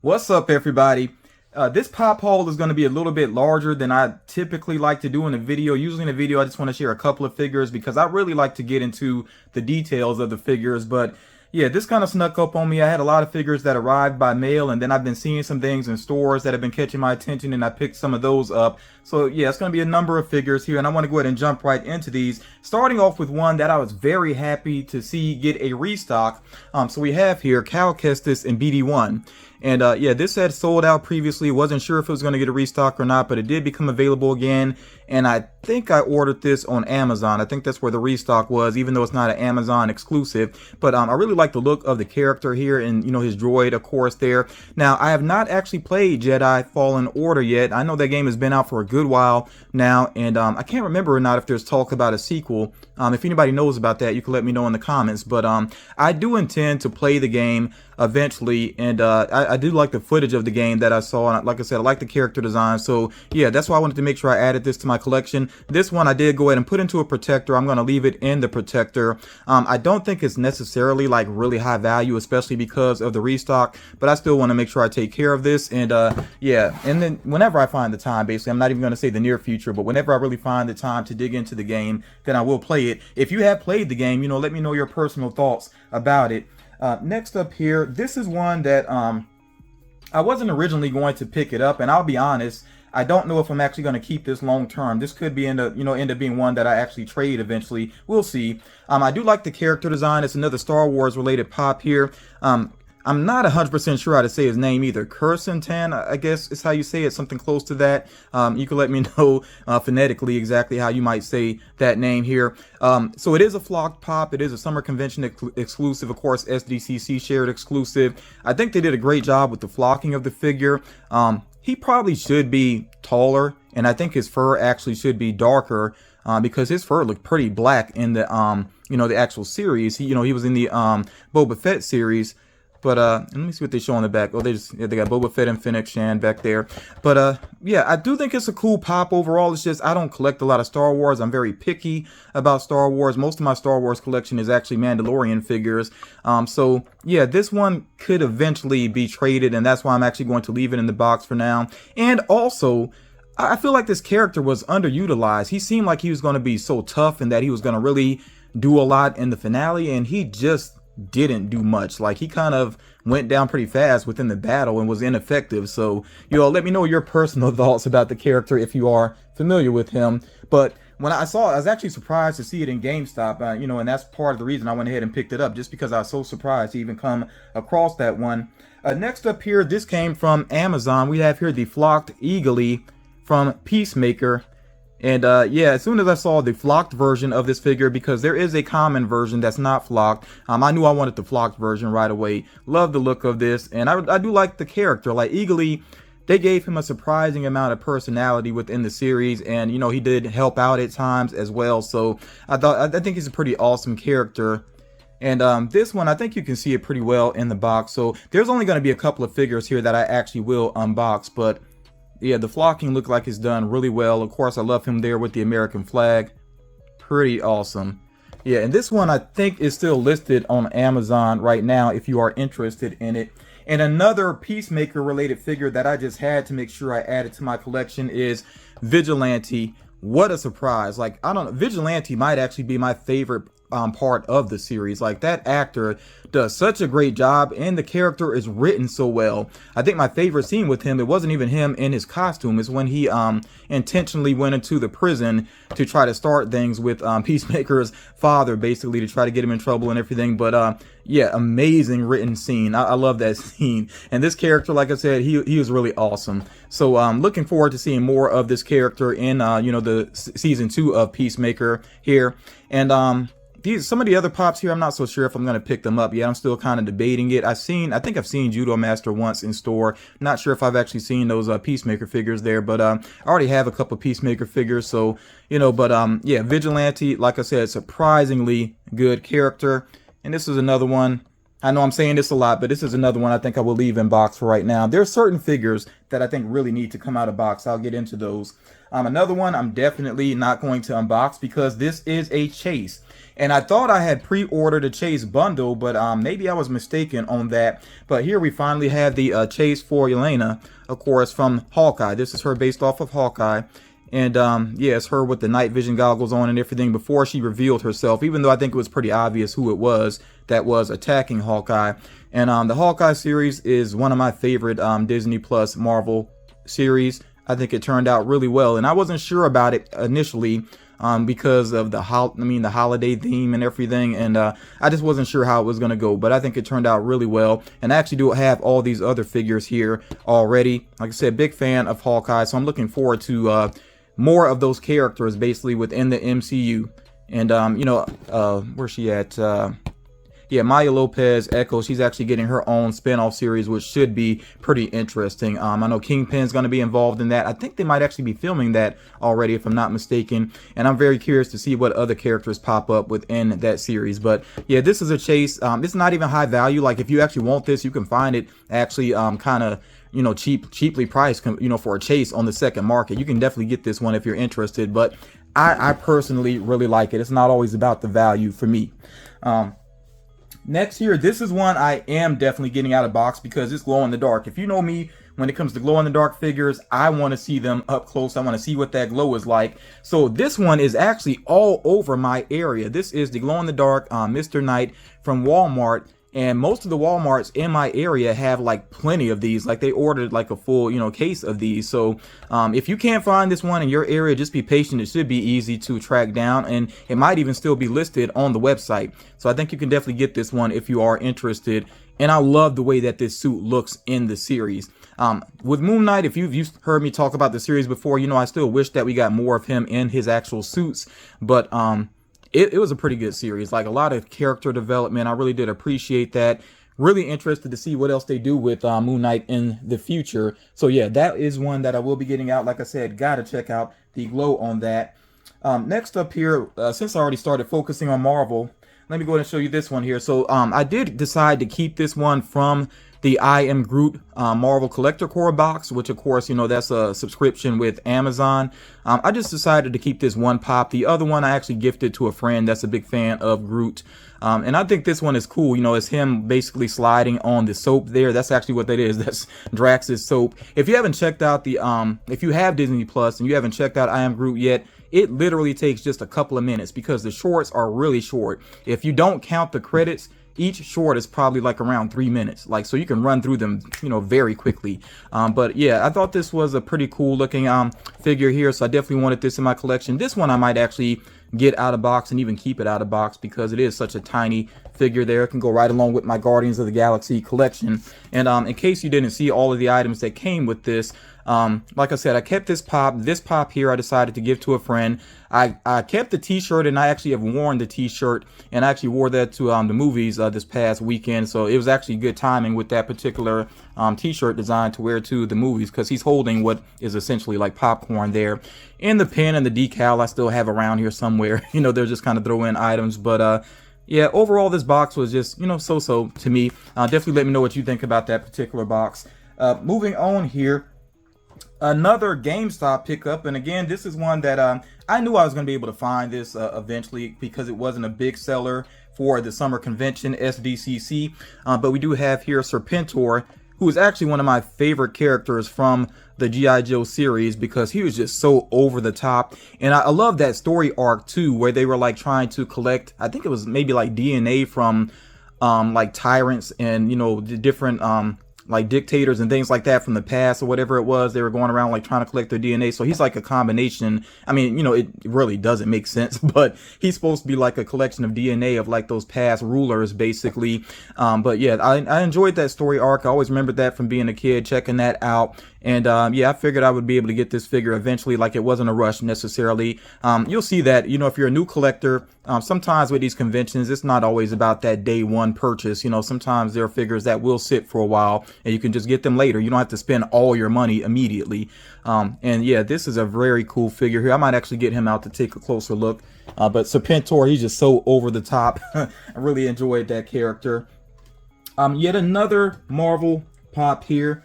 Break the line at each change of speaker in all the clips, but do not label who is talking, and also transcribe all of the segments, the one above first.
What's up, everybody? This pop haul is going to be a little bit larger than I typically like to do in a video. Usually in a video, I just want to share a couple of figures because I really like to get into the details of the figures. But yeah, this kind of snuck up on me. I had a lot of figures that arrived by mail, and then I've been seeing some things in stores that have been catching my attention, and I picked some of those up. So yeah, it's going to be a number of figures here, and I want to go ahead and jump right into these. Starting off with one that I was very happy to see get a restock. So we have here Calus BD1. And yeah, this had sold out previously. Wasn't sure if it was going to get a restock or not, but it did become available again. And I think I ordered this on Amazon. I think that's where the restock was, even though it's not an Amazon exclusive. But I really like the look of the character here, and you know, his droid, of course, there. Now, I have not actually played Jedi Fallen Order yet. I know that game has been out for a good while now, and I can't remember or not if there's talk about a sequel. If anybody knows about that, you can let me know in the comments. But I do intend to play the game eventually, and I do like the footage of the game that I saw, and like I said, I like the character design. So yeah, that's why I wanted to make sure I added this to my collection. This one I did go ahead and put into a protector. I'm going to leave it in the protector. I don't think it's necessarily like really high value, especially because of the restock, but I still want to make sure I take care of this. And yeah, and then whenever I find the time, basically, I'm not even going to say the near future, but whenever I really find the time to dig into the game, then I will play it. If you have played the game, you know, let me know your personal thoughts about it. Next up here, this is one that I wasn't originally going to pick it up, and I'll be honest, I don't know if I'm actually going to keep this long term. This could be end up being one that I actually trade eventually. We'll see. I do like the character design. It's another Star Wars related pop here. I'm not 100% sure how to say his name either. Kirsten Tan, I guess is how you say it, something close to that. You can let me know phonetically exactly how you might say that name here. So it is a flocked pop. It is a summer convention exclusive, of course, SDCC shared exclusive. I think they did a great job with the flocking of the figure. He probably should be taller, and I think his fur actually should be darker because his fur looked pretty black in the the actual series. He was in the Boba Fett series. But let me see what they show on the back. Oh, they got Boba Fett and Fennec Shan back there. But yeah, I do think it's a cool pop overall. It's just I don't collect a lot of Star Wars. I'm very picky about Star Wars. Most of my Star Wars collection is actually Mandalorian figures. So yeah, this one could eventually be traded, and that's why I'm actually going to leave it in the box for now. And also, I feel like this character was underutilized. He seemed like he was going to be so tough and that he was going to really do a lot in the finale, and he just didn't do much. Like, he kind of went down pretty fast within the battle and was ineffective. So let me know your personal thoughts about the character if you are familiar with him. But when I saw it, I was actually surprised to see it in GameStop, and that's part of the reason I went ahead and picked it up, just because I was so surprised to even come across that one. Next up here, this came from Amazon. We have here the flocked Eagley from Peacemaker. And yeah, as soon as I saw the flocked version of this figure, because there is a common version that's not flocked, I knew I wanted the flocked version right away. Love the look of this, and I do like the character. Like, Eagley, they gave him a surprising amount of personality within the series, and he did help out at times as well. So I think he's a pretty awesome character. And this one, I think you can see it pretty well in the box. So there's only going to be a couple of figures here that I actually will unbox, but yeah, the flocking looked like it's done really well. Of course, I love him there with the American flag. Pretty awesome. Yeah, and this one I think is still listed on Amazon right now if you are interested in it. And another Peacemaker related figure that I just had to make sure I added to my collection is Vigilante. What a surprise. Like, I don't know, Vigilante might actually be my favorite part of the series. Like, that actor does such a great job, and the character is written so well. I think my favorite scene with him, it wasn't even him in his costume, is when he intentionally went into the prison to try to start things with Peacemaker's father, basically to try to get him in trouble and everything. But yeah, amazing written scene. I love that scene. And this character, like I said, he was really awesome. So looking forward to seeing more of this character in the season 2 of Peacemaker here. And some of the other pops here, I'm not so sure if I'm going to pick them up yet. I'm still kind of debating it. I think I've seen Judo Master once in store. Not sure if I've actually seen those Peacemaker figures there, but I already have a couple Peacemaker figures. So, but yeah, Vigilante, like I said, surprisingly good character. And this is another one. I know I'm saying this a lot, but this is another one I think I will leave in box for right now. There are certain figures that I think really need to come out of box. I'll get into those. Another one I'm definitely not going to unbox because this is a chase. And I thought I had pre-ordered a chase bundle, but maybe I was mistaken on that. But here we finally have the chase for Yelena, of course, from Hawkeye. This is her based off of Hawkeye. And yeah, it's her with the night vision goggles on and everything before she revealed herself, even though I think it was pretty obvious who it was that was attacking Hawkeye. And the Hawkeye series is one of my favorite Disney Plus Marvel series. I think it turned out really well, and I wasn't sure about it initially because of the holiday theme and everything, and I just wasn't sure how it was gonna go. But I think it turned out really well, and I actually do have all these other figures here already. Like I said, big fan of Hawkeye, so I'm looking forward to more of those characters basically within the MCU. And you know, where's she at? Yeah, Maya Lopez, Echo, she's actually getting her own spin-off series, which should be pretty interesting. I know Kingpin's going to be involved in that. I think they might actually be filming that already, if I'm not mistaken. And I'm very curious to see what other characters pop up within that series. But yeah, this is a chase. It's not even high value. Like, if you actually want this, you can find it actually kind of, you know, cheaply priced, you know, for a chase on the second market. You can definitely get this one if you're interested. But I personally really like it. It's not always about the value for me. Next here, this is one I am definitely getting out of box because it's glow in the dark. If you know me, when it comes to glow in the dark figures, I want to see them up close. I want to see what that glow is like. So this one is actually all over my area. This is the glow in the dark Mr. Knight from Walmart. And most of the Walmarts in my area have like plenty of these. Like, they ordered like a full, you know, case of these. So if you can't find this one in your area, just be patient. It should be easy to track down, and it might even still be listed on the website. So I think you can definitely get this one if you are interested. And I love the way that this suit looks in the series. With Moon Knight, if you've heard me talk about the series before, you know, I still wish that we got more of him in his actual suits. But it was a pretty good series, like a lot of character development. I really did appreciate that. Really interested to see what else they do with Moon Knight in the future. So yeah, that is one that I will be getting out. Like I said, gotta check out the glow on that. Next up here, since I already started focusing on Marvel, let me go ahead and show you this one here. So I did decide to keep this one from the I Am Groot Marvel Collector Core box, which of course, you know, that's a subscription with Amazon. I just decided to keep this one pop. The other one I actually gifted to a friend that's a big fan of Groot. And I think this one is cool. You know, it's him basically sliding on the soap there. That's actually what that is. That's Drax's soap. If you haven't checked out the, if you have Disney Plus and you haven't checked out I Am Groot yet, it literally takes just a couple of minutes because the shorts are really short. If you don't count the credits, each short is probably like around 3 minutes, like, so you can run through them, you know, very quickly. But yeah, I thought this was a pretty cool looking figure here, so I definitely wanted this in my collection. This one I might actually get out of box and even keep it out of box because it is such a tiny figure there. It can go right along with my Guardians of the Galaxy collection. And in case you didn't see all of the items that came with this, like I said, I kept this pop here I decided to give to a friend. I kept the t-shirt, and I actually have worn the t-shirt, and I actually wore that to the movies this past weekend. So it was actually good timing with that particular t-shirt design to wear to the movies, because he's holding what is essentially like popcorn there. And the pin and the decal I still have around here somewhere. You know, they're just kind of throw-in items. But yeah, overall this box was just, you know, so-so to me. Definitely let me know what you think about that particular box. Moving on here, another GameStop pickup, and again, this is one that I knew I was going to be able to find this eventually, because it wasn't a big seller for the summer convention, SDCC. But we do have here Sir Pintor, who is actually one of my favorite characters from the G.I. Joe series, because he was just so over the top. And I love that story arc too, where they were like trying to collect, I think it was maybe like DNA from like tyrants and, you know, the different like dictators and things like that from the past or whatever it was. They were going around like trying to collect their DNA. So he's like a combination. I mean, you know, it really doesn't make sense, but he's supposed to be like a collection of DNA of like those past rulers, basically. But yeah, I enjoyed that story arc. I always remembered that from being a kid, checking that out. And yeah, I figured I would be able to get this figure eventually. Like, it wasn't a rush necessarily. You'll see that, you know, if you're a new collector, sometimes with these conventions, it's not always about that day one purchase. You know, sometimes there are figures that will sit for a while and you can just get them later. You don't have to spend all your money immediately. And yeah, this is a very cool figure here. I might actually get him out to take a closer look. But Sir Pintor, he's just so over the top. I really enjoyed that character. Yet another Marvel pop here.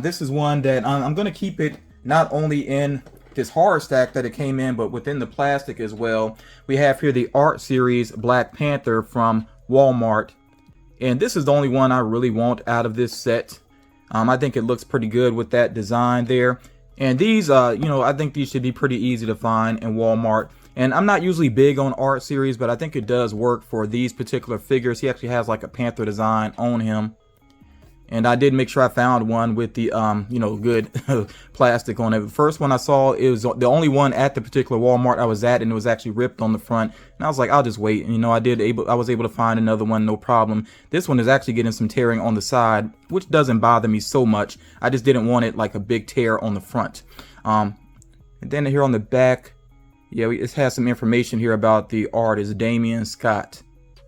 This is one that I'm going to keep it not only in this hard stack that it came in, but within the plastic as well. We have here the art series Black Panther from Walmart. And this is the only one I really want out of this set. I think it looks pretty good with that design there. And these, I think these should be pretty easy to find in Walmart. And I'm not usually big on art series, but I think it does work for these particular figures. He actually has like a Panther design on him. And I did make sure I found one with the, good plastic on it. The first one I saw, it was the only one at the particular Walmart I was at, and it was actually ripped on the front. And I was like, I'll just wait. And, I was able to find another one, no problem. This one is actually getting some tearing on the side, which doesn't bother me so much. I just didn't want it like a big tear on the front. And then here on the back, yeah, it has some information here about the artist, Damian Scott.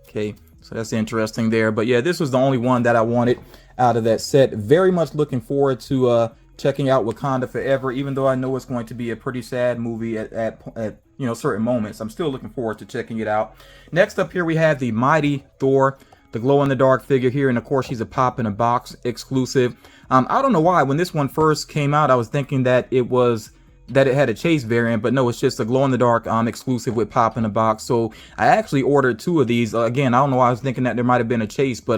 Okay, so that's interesting there. But yeah, this was the only one that I wanted out of that set. Very much looking forward to checking out Wakanda Forever, even though I know it's going to be a pretty sad movie at certain moments. I'm still looking forward to checking it out. Next up here we have the Mighty Thor, the glow-in-the-dark figure here, and of course she's a pop in a box exclusive. I don't know why when this one first came out I was thinking that it had a chase variant, but no, it's just a glow-in-the-dark exclusive with pop in a box. So I actually ordered 2 of these. Again, I don't know why I was thinking that there might have been a chase, but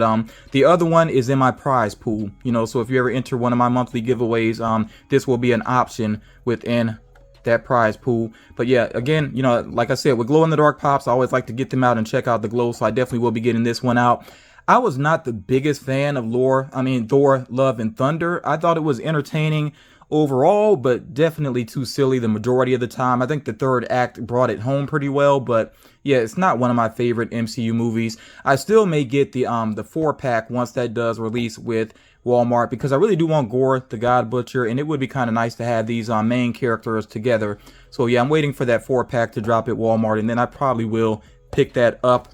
the other one is in my prize pool. So if you ever enter one of my monthly giveaways, this will be an option within that prize pool. But yeah, again, like I said, with glow-in-the-dark pops, I always like to get them out and check out the glow. So I definitely will be getting this one out. I was not the biggest fan of Thor, Love and Thunder. I thought it was entertaining overall, but definitely too silly the majority of the time. I think the third act brought it home pretty well, but yeah, it's not one of my favorite MCU movies. I still may get the 4-pack once that does release with Walmart, because I really do want Gore the God Butcher, and it would be kind of nice to have these main characters together. So yeah, I'm waiting for that 4-pack to drop at Walmart, and then I probably will pick that up.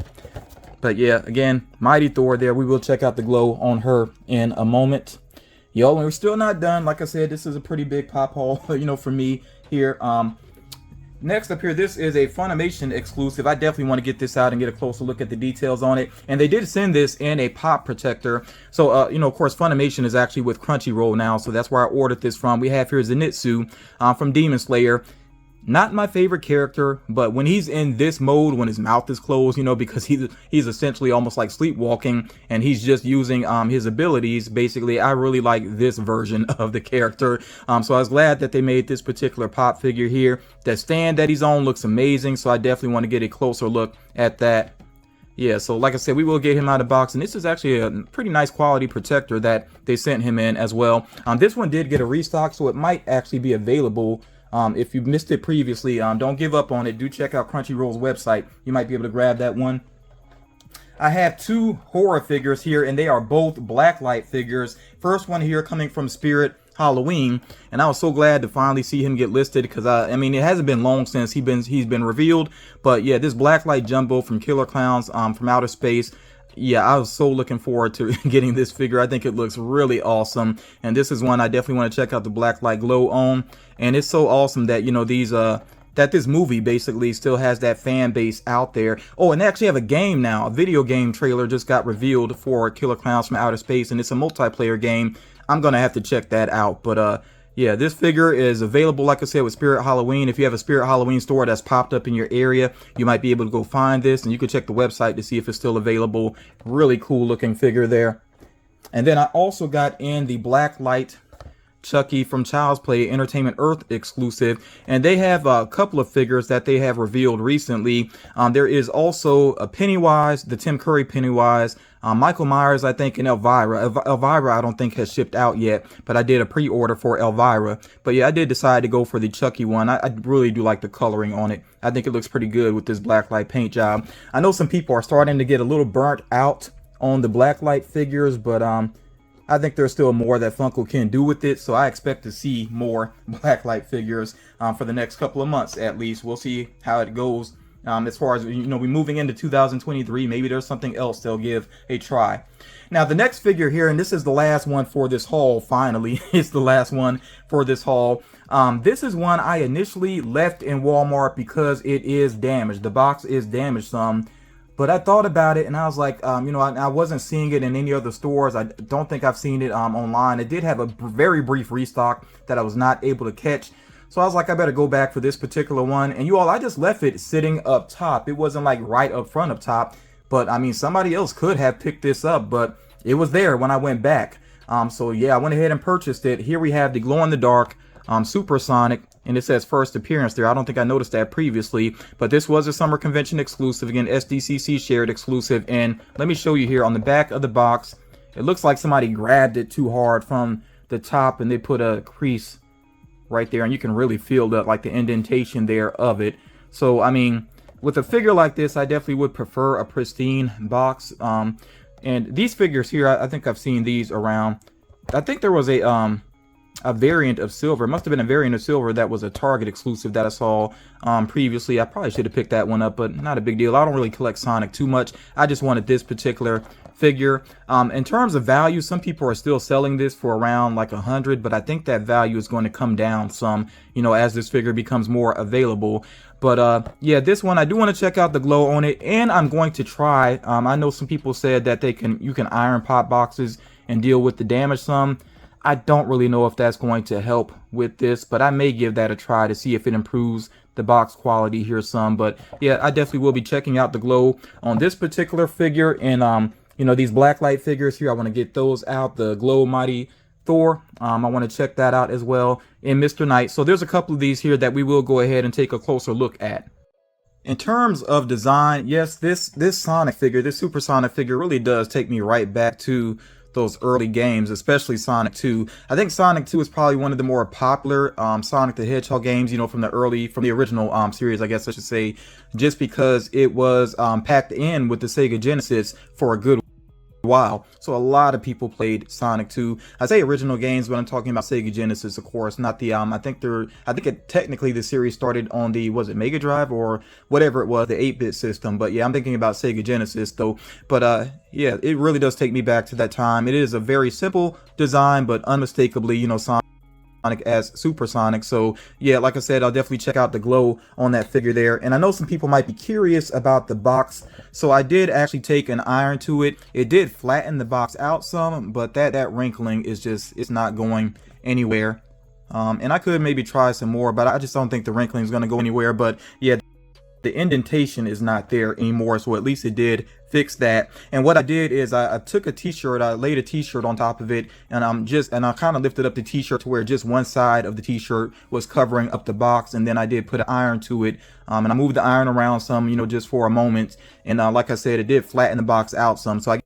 But yeah, again, Mighty Thor there. We will check out the glow on her in a moment. Yo, and we're still not done. Like I said, this is a pretty big pop haul, for me here. Next up here, this is a Funimation exclusive. I definitely want to get this out and get a closer look at the details on it. And they did send this in a pop protector. So, of course, Funimation is actually with Crunchyroll now. So that's where I ordered this from. We have here Nitsu from Demon Slayer. Not my favorite character, but when he's in this mode, when his mouth is closed, because he's essentially almost like sleepwalking and he's just using his abilities, basically, I really like this version of the character. So I was glad that they made this particular pop figure here. The stand that he's on looks amazing, so I definitely want to get a closer look at that. Yeah, so like I said, we will get him out of the box, and this is actually a pretty nice quality protector that they sent him in as well. This one did get a restock, so it might actually be available. If you missed it previously, don't give up on it. Do check out Crunchyroll's website. You might be able to grab that one. I have 2 horror figures here, and they are both Blacklight figures. First one here coming from Spirit Halloween, and I was so glad to finally see him get listed, because it hasn't been long since he's been revealed. But yeah, this Blacklight Jumbo from Killer Clowns from Outer Space. Yeah, I was so looking forward to getting this figure. I think it looks really awesome, and this is one I definitely want to check out the Blacklight glow on. And it's so awesome that that this movie basically still has that fan base out there. Oh, and they actually have a game now. A video game trailer just got revealed for Killer Clowns from Outer Space, and it's a multiplayer game. I'm gonna have to check that out. But yeah, this figure is available, like I said, with Spirit Halloween. If you have a Spirit Halloween store that's popped up in your area, you might be able to go find this, and you can check the website to see if it's still available. Really cool looking figure there. And then I also got in the Blacklight Chucky from Child's Play Entertainment Earth exclusive, and they have a couple of figures that they have revealed recently. There is also a Pennywise, the Tim Curry Pennywise, Michael Myers, I think, and Elvira. Elvira I don't think has shipped out yet, but I did a pre-order for Elvira. But yeah, I did decide to go for the Chucky one. I really do like the coloring on it. I think it looks pretty good with this Blacklight paint job. I know some people are starting to get a little burnt out on the Blacklight figures, but I think there's still more that Funko can do with it, so I expect to see more Blacklight figures for the next couple of months at least. We'll see how it goes. As far as, we're moving into 2023, maybe there's something else they'll give a try. Now, the next figure here, and this is the last one for this haul, finally, it's the last one for this haul. This is one I initially left in Walmart because it is damaged. The box is damaged some. But I thought about it and I was like, you know, I wasn't seeing it in any other stores. I don't think I've seen it online. It did have a very brief restock that I was not able to catch. So I was like, I better go back for this particular one. And you all, I just left it sitting up top. It wasn't like right up front up top. But I mean, somebody else could have picked this up, but it was there when I went back. So yeah, I went ahead and purchased it. Here we have the glow in the dark Supersonic, and it says first appearance there. I don't think I noticed that previously, but this was a summer convention exclusive. Again, SDCC shared exclusive. And let me show you here on the back of the box. It looks like somebody grabbed it too hard from the top and they put a crease right there, and you can really feel the like the indentation there of it. So I mean, with a figure like this, I definitely would prefer a pristine box. And these figures here, I think I've seen these around. I think there was a variant of silver. It must have been a variant of silver that was a Target exclusive that I saw previously. I probably should have picked that one up, but not a big deal. I don't really collect Sonic too much. I just wanted this particular figure. In terms of value, some people are still selling this for around like 100, but I think that value is going to come down some, you know, as this figure becomes more available. But yeah, this one I do want to check out the glow on it, and I'm going to try. I know some people said that you can iron pop boxes and deal with the damage some. I don't really know if that's going to help with this, but I may give that a try to see if it improves the box quality here some. But yeah, I definitely will be checking out the glow on this particular figure. And you know, these Blacklight figures here, I want to get those out. The Glow Mighty Thor, I want to check that out as well. And Mr. Knight. So there's a couple of these here that we will go ahead and take a closer look at. In terms of design, yes, this Sonic figure, this Supersonic figure really does take me right back to those early games, especially Sonic 2. I think Sonic 2 is probably one of the more popular Sonic the Hedgehog games, you know, from the original series, I guess I should say, just because it was packed in with the Sega Genesis for a good while. So a lot of people played Sonic 2. I say original games, but I'm talking about Sega Genesis, of course, not the I think technically the series started on the, was it Mega Drive or whatever it was, the 8-bit system. But yeah, I'm thinking about Sega Genesis though. But yeah, it really does take me back to that time. It is a very simple design, but unmistakably, you know, Sonic as Supersonic. So yeah, like I said, I'll definitely check out the glow on that figure there. And I know some people might be curious about the box, so I did actually take an iron to it. It did flatten the box out some, but that wrinkling is just, it's not going anywhere. And I could maybe try some more, but I just don't think the wrinkling is going to go anywhere. But yeah, the indentation is not there anymore, so at least it did fix that. And what I did is I took a t-shirt, I laid a t-shirt on top of it, and I kind of lifted up the t-shirt to where just one side of the t-shirt was covering up the box, and then I did put an iron to it, and I moved the iron around some, you know, just for a moment. And like I said, it did flatten the box out some, so I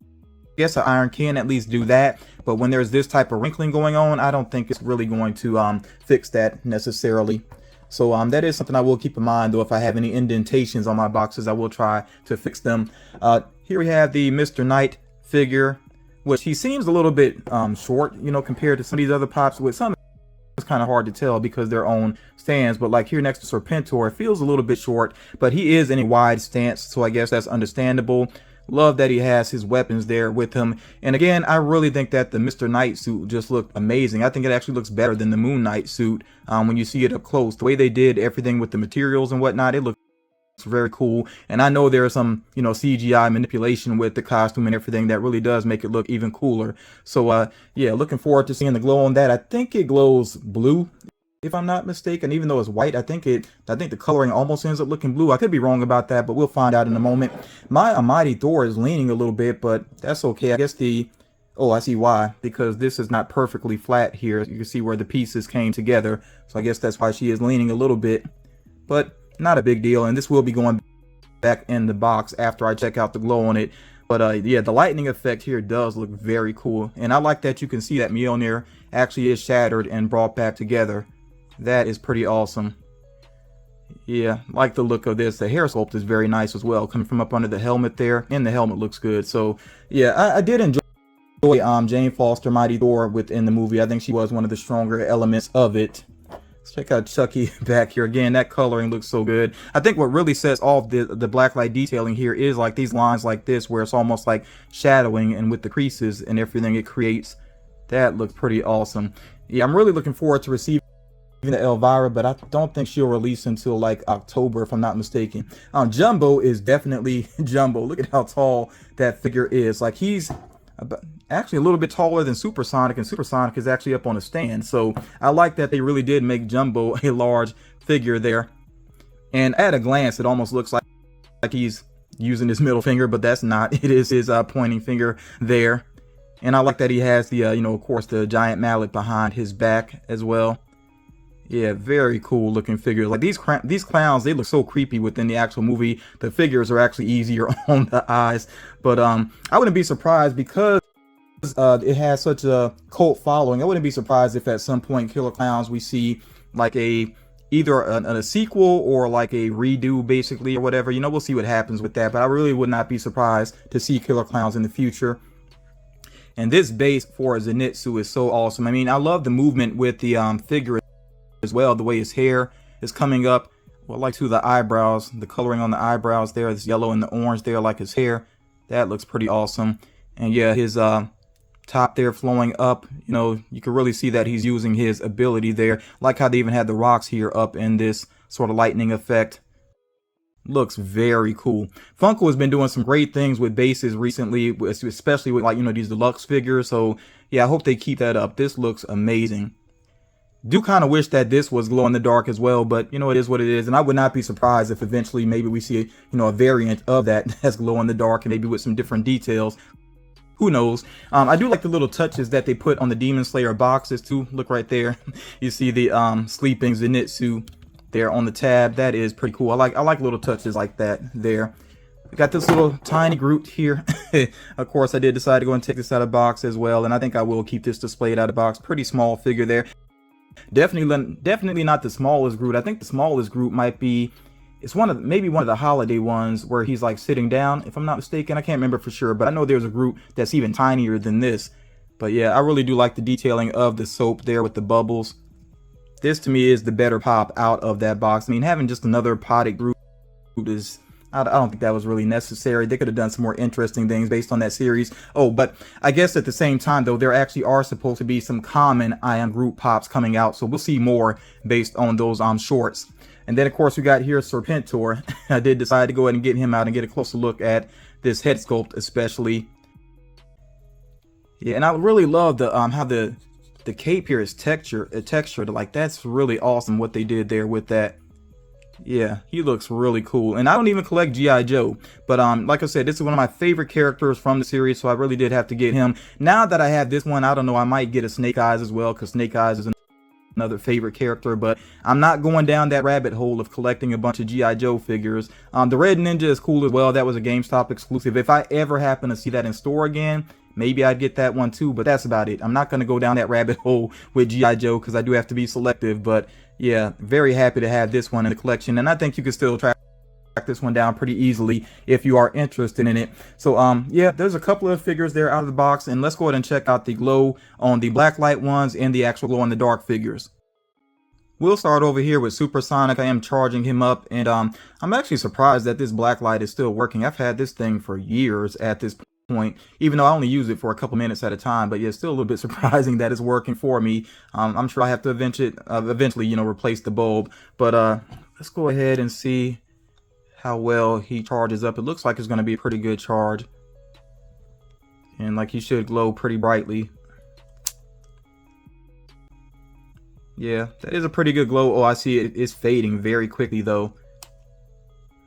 guess an iron can at least do that. But when there's this type of wrinkling going on, I don't think it's really going to fix that necessarily. So that is something I will keep in mind, though. If I have any indentations on my boxes, I will try to fix them. Here we have the Mr. Knight figure, which he seems a little bit short, you know, compared to some of these other pops. With some, it's kind of hard to tell because they're on stands. But like here next to Sir Pintor, it feels a little bit short, but he is in a wide stance, so I guess that's understandable. Love that he has his weapons there with him. And again, I really think that the Mr. Knight suit just looked amazing. I think it actually looks better than the Moon Knight suit when you see it up close. The way they did everything with the materials and whatnot, it looks very cool. And I know there's some, you know, CGI manipulation with the costume and everything that really does make it look even cooler. So yeah, looking forward to seeing the glow on that. I think it glows blue, if I'm not mistaken. Even though it's white, I think the coloring almost ends up looking blue. I could be wrong about that, but we'll find out in a moment. My Mighty Thor is leaning a little bit, but that's okay. I guess oh, I see why, because this is not perfectly flat here. You can see where the pieces came together, so I guess that's why she is leaning a little bit, but not a big deal. And this will be going back in the box after I check out the glow on it. But yeah, the lightning effect here does look very cool, and I like that you can see that Mjolnir actually is shattered and brought back together. That is pretty awesome. Yeah, like the look of this. The hair sculpt is very nice as well, coming from up under the helmet there, and the helmet looks good. So yeah, I did enjoy Jane Foster Mighty Thor within the movie. I think she was one of the stronger elements of it. Let's check out Chucky back here again. That coloring looks so good. I think what really sets off the blacklight detailing here is like these lines like this, where it's almost like shadowing, and with the creases and everything it creates, that looks pretty awesome. Yeah, I'm really looking forward to receiving the Elvira, but I don't think she'll release until like October, if I'm not mistaken. Jumbo is definitely Jumbo. Look at how tall that figure is. Like, he's actually a little bit taller than Supersonic, and Supersonic is actually up on a stand. So I like that they really did make Jumbo a large figure there. And at a glance, it almost looks like he's using his middle finger, but that's not. It is his pointing finger there. And I like that he has the, you know, of course, the giant mallet behind his back as well. Yeah, very cool looking figure. Like, these clowns, they look so creepy within the actual movie. The figures are actually easier on the eyes. But I wouldn't be surprised, because it has such a cult following. I wouldn't be surprised if at some point Killer Clowns we see like either a sequel or like a redo, basically, or whatever. You know, we'll see what happens with that. But I really would not be surprised to see Killer Clowns in the future. And this base for Zenitsu is so awesome. I mean, I love the movement with the figure as well, the way his hair is coming up, well, like to the eyebrows, the coloring on the eyebrows there, this yellow and the orange there, like his hair, that looks pretty awesome. And yeah, his top there flowing up, you know, you can really see that he's using his ability there. Like how they even had the rocks here up in this sort of lightning effect. Looks very cool. Funko has been doing some great things with bases recently, especially with, like, you know, these deluxe figures. So yeah, I hope they keep that up. This looks amazing. Do kind of wish that this was glow in the dark as well, but you know, it is what it is. And I would not be surprised if eventually maybe we see, you know, a variant of that that's glow in the dark, and maybe with some different details. Who knows? I do like the little touches that they put on the Demon Slayer boxes too. Look right there. You see the sleeping Zenitsu there on the tab. That is pretty cool. I like little touches like that there. We got this little tiny Groot here. Of course, I did decide to go and take this out of box as well, and I think I will keep this displayed out of box. Pretty small figure there. Definitely not the smallest Groot. I think the smallest Groot might be, it's maybe one of the holiday ones where he's like sitting down, if I'm not mistaken. I can't remember for sure, but I know there's a Groot that's even tinier than this. But yeah, I really do like the detailing of the soap there with the bubbles. This to me is the better pop out of that box. I mean, having just another potted Groot is, I don't think that was really necessary. They could have done some more interesting things based on that series. Oh, but I guess at the same time, though, there actually are supposed to be some common I Am Groot pops coming out. So we'll see more based on those shorts. And then, of course, we got here Sir Pintor. I did decide to go ahead and get him out and get a closer look at this head sculpt, especially. Yeah, and I really love the how the cape here is textured. Like, that's really awesome what they did there with that. Yeah, he looks really cool. And I don't even collect G.I. Joe, but like I said, this is one of my favorite characters from the series, so I really did have to get him. Now that I have this one, I don't know, I might get a Snake Eyes as well, because Snake Eyes is another favorite character, but I'm not going down that rabbit hole of collecting a bunch of G.I. Joe figures. The Red Ninja is cool as well. That was a GameStop exclusive. If I ever happen to see that in store again, maybe I'd get that one too, but that's about it. I'm not going to go down that rabbit hole with G.I. Joe, because I do have to be selective. But yeah, very happy to have this one in the collection, and I think you can still track this one down pretty easily if you are interested in it. So yeah, there's a couple of figures there out of the box, and let's go ahead and check out the glow on the Blacklight ones and the actual glow in the dark figures. We'll start over here with Supersonic. I am charging him up, and I'm actually surprised that this Blacklight is still working. I've had this thing for years at this point, even though I only use it for a couple minutes at a time. But yeah, it's still a little bit surprising that it's working for me. I'm sure I have to eventually, you know, replace the bulb. But let's go ahead and see how well he charges up. It looks like it's going to be a pretty good charge, and like he should glow pretty brightly. Yeah, that is a pretty good glow. Oh, I see it is fading very quickly though.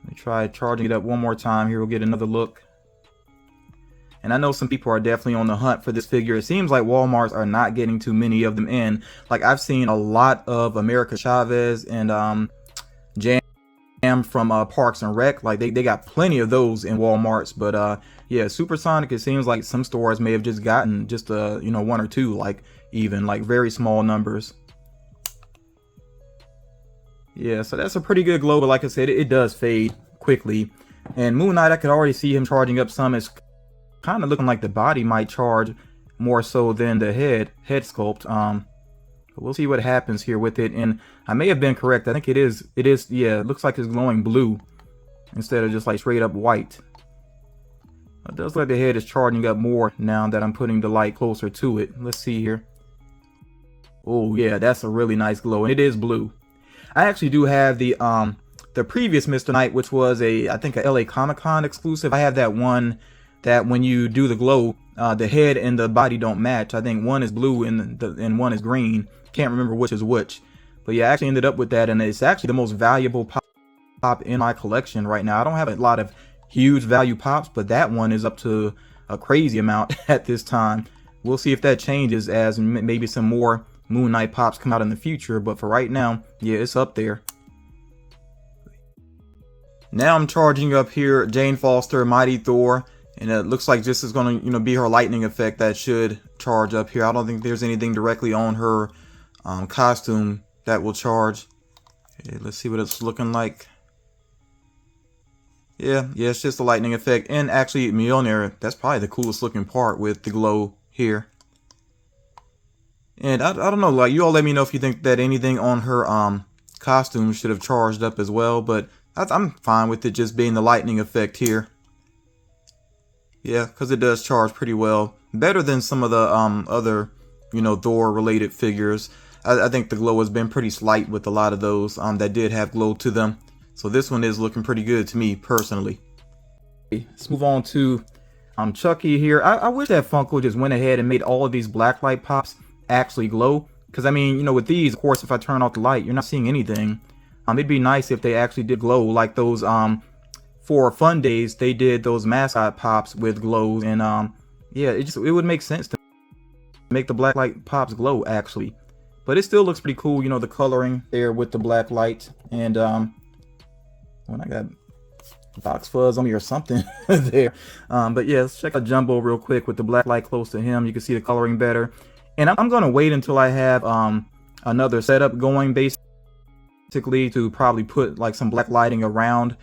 Let me try charging it up one more time. Here we'll get another look. And I know some people are definitely on the hunt for this figure. It seems like Walmarts are not getting too many of them in. Like, I've seen a lot of America Chavez and Jam from Parks and Rec. Like, they got plenty of those in Walmarts. But yeah, Supersonic, it seems like some stores may have just gotten just you know, one or two, like even like very small numbers. Yeah, so that's a pretty good glow, but like I said, it does fade quickly. And Moon Knight, I could already see him charging up some. It's kind of looking like the body might charge more so than the head sculpt. But we'll see what happens here with it. And I may have been correct. I think it is, yeah, it looks like it's glowing blue instead of just like straight up white. It does look like the head is charging up more now that I'm putting the light closer to it. Let's see here. Oh yeah, that's a really nice glow, and it is blue. I actually do have the previous Mr. Knight, which was I think a LA Comic Con exclusive. I have that one that when you do the glow, the head and the body don't match. I think one is blue and one is green. Can't remember which is which. But yeah, I actually ended up with that, and it's actually the most valuable pop in my collection right now. I don't have a lot of huge value pops, but that one is up to a crazy amount at this time. We'll see if that changes as maybe some more Moon Knight pops come out in the future, but for right now, yeah, it's up there. Now I'm charging up here Jane Foster, Mighty Thor, and it looks like this is going to, be her lightning effect that should charge up here. I don't think there's anything directly on her costume that will charge. Okay, let's see what it's looking like. Yeah, it's just a lightning effect. And actually, Mjolnir, that's probably the coolest looking part with the glow here. And I don't know, like, you all let me know if you think that anything on her costume should have charged up as well, but I'm fine with it just being the lightning effect here. Yeah, because it does charge pretty well. Better than some of the other, Thor related figures. I think the glow has been pretty slight with a lot of those that did have glow to them. So this one is looking pretty good to me personally. Let's move on to Chucky here. I wish that Funko just went ahead and made all of these Blacklight pops actually glow. Because I mean, with these, of course, if I turn off the light, you're not seeing anything. It'd be nice if they actually did glow, like those for Fun Days they did those mascot pops with glows, and yeah, it would make sense to make the Blacklight pops glow actually. But it still looks pretty cool, the coloring there with the black light. And when I got box fuzz on me or something there. But yeah, let's check out Jumbo real quick with the black light close to him. You can see the coloring better. And I'm gonna wait until I have another setup going, basically, to probably put like some black lighting around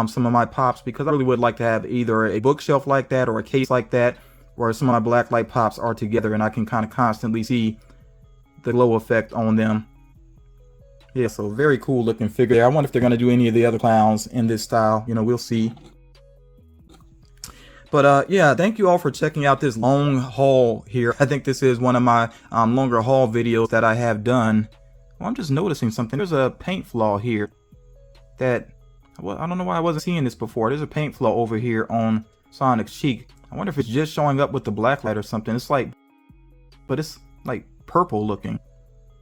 some of my pops, because I really would like to have either a bookshelf like that or a case like that, where some of my black light pops are together and I can kind of constantly see the glow effect on them. Yeah, so very cool looking figure. I wonder if they're going to do any of the other clowns in this style. We'll see. But yeah, thank you all for checking out this long haul here. I think this is one of my longer haul videos that I have done. Well, I'm just noticing something. There's a paint flaw here that, well, I don't know why I wasn't seeing this before. There's a paint flaw over here on Sonic's cheek. I wonder if it's just showing up with the black light or something. It's like, but it's like purple looking.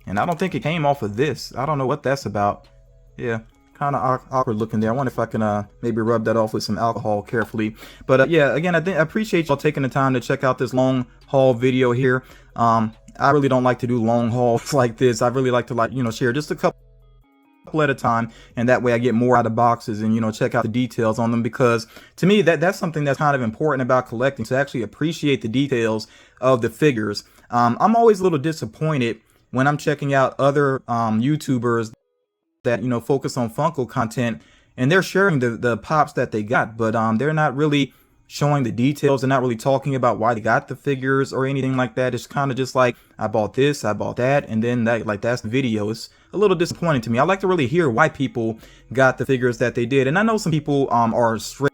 And I don't think it came off of this. I don't know what that's about. Yeah, kind of awkward looking there. I wonder if I can maybe rub that off with some alcohol carefully. But yeah, again, I appreciate y'all taking the time to check out this long haul video here. I really don't like to do long hauls like this. I really like to share just a couple at a time, and that way I get more out of boxes and check out the details on them, because to me that's something that's kind of important about collecting, to actually appreciate the details of the figures. I'm always a little disappointed when I'm checking out other YouTubers that focus on Funko content, and they're sharing the pops that they got, but they're not really showing the details. They're not really talking about why they got the figures or anything like that. It's kind of just like, I bought this, I bought that, and then that's the video. It's a little disappointing to me. I like to really hear why people got the figures that they did. And I know some people are straight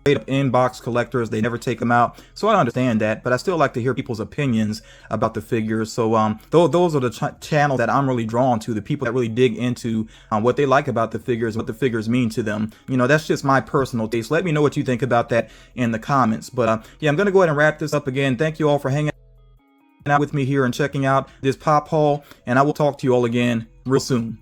up inbox collectors. They never take them out, so I understand that, but I still like to hear people's opinions about the figures. So those are the channels that I'm really drawn to, the people that really dig into what they like about the figures, what the figures mean to them. That's just my personal taste. Let me know what you think about that in the comments. But yeah, I'm gonna go ahead and wrap this up. Again, thank you all for hanging out with me here and checking out this pop haul, and I will talk to you all again real soon.